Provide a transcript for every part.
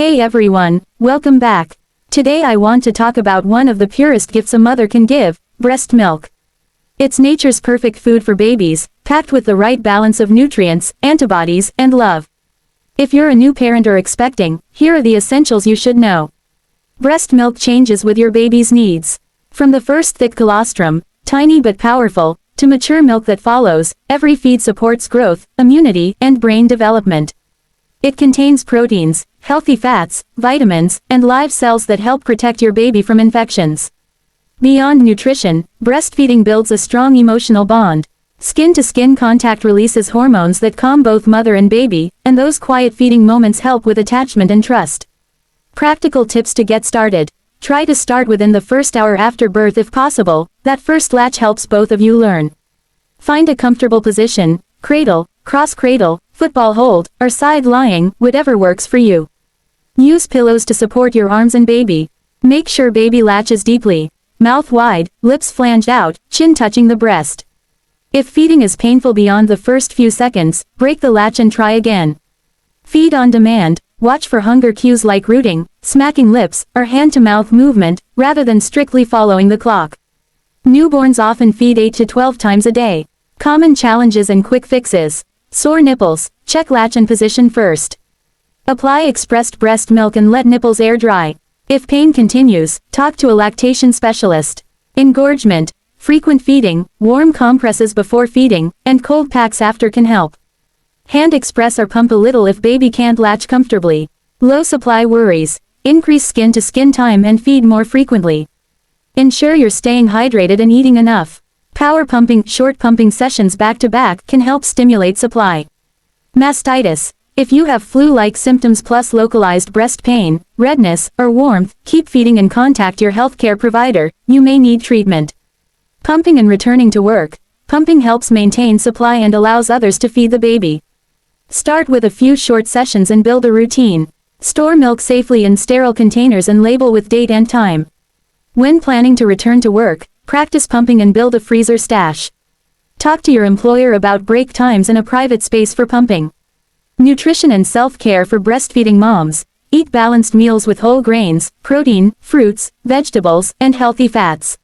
Hey everyone, welcome back. Today I want to talk about one of the purest gifts a mother can give, breast milk. It's nature's perfect food for babies, packed with the right balance of nutrients, antibodies, and love. If you're a new parent or expecting, here are the essentials you should know. Breast milk changes with your baby's needs. From the first thick colostrum, tiny but powerful, to mature milk that follows, every feed supports growth, immunity, and brain development. It contains proteins, healthy fats, vitamins, and live cells that help protect your baby from infections. Beyond nutrition, breastfeeding builds a strong emotional bond. Skin-to-skin contact releases hormones that calm both mother and baby, and those quiet feeding moments help with attachment and trust. Practical tips to get started. Try to start within the first hour after birth if possible. That first latch helps both of you learn. Find a comfortable position, cradle, cross-cradle, football hold, or side lying, whatever works for you. Use pillows to support your arms and baby. Make sure baby latches deeply. Mouth wide, lips flanged out, chin touching the breast. If feeding is painful beyond the first few seconds, break the latch and try again. Feed on demand. Watch for hunger cues like rooting, smacking lips, or hand-to-mouth movement, rather than strictly following the clock. Newborns often feed 8 to 12 times a day. Common challenges and quick fixes. Sore nipples, check latch and position first. Apply expressed breast milk and let nipples air dry. If pain continues, talk to a lactation specialist. Engorgement, frequent feeding, warm compresses before feeding, and cold packs after can help. Hand express or pump a little if baby can't latch comfortably. Low supply worries. Increase skin-to-skin time and feed more frequently. Ensure you're staying hydrated and eating enough. Power pumping, short pumping sessions back-to-back can help stimulate supply. Mastitis. If you have flu-like symptoms plus localized breast pain, redness, or warmth, keep feeding and contact your healthcare provider. You may need treatment. Pumping and returning to work. Pumping helps maintain supply and allows others to feed the baby. Start with a few short sessions and build a routine. Store milk safely in sterile containers and label with date and time. When planning to return to work, practice pumping and build a freezer stash. Talk to your employer about break times and a private space for pumping. Nutrition and self-care for breastfeeding moms. Eat balanced meals with whole grains, protein, fruits, vegetables, and healthy fats.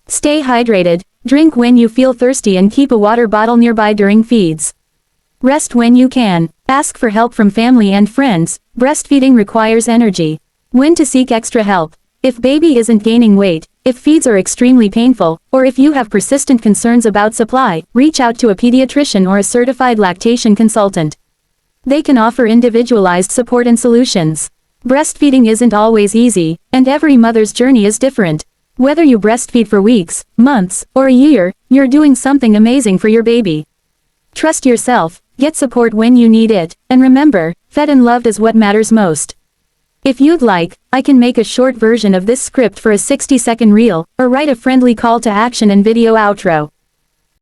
Stay hydrated, drink when you feel thirsty and keep a water bottle nearby during feeds. Rest when you can. Ask for help from family and friends. Breastfeeding requires energy. When to seek extra help. If baby isn't gaining weight, if feeds are extremely painful, or if you have persistent concerns about supply, reach out to a pediatrician or a certified lactation consultant. They can offer individualized support and solutions. Breastfeeding isn't always easy, and every mother's journey is different. Whether you breastfeed for weeks, months, or a year, you're doing something amazing for your baby. Trust yourself, get support when you need it, and remember, fed and loved is what matters most. If you'd like, I can make a short version of this script for a 60-second reel, or write a friendly call to action and video outro.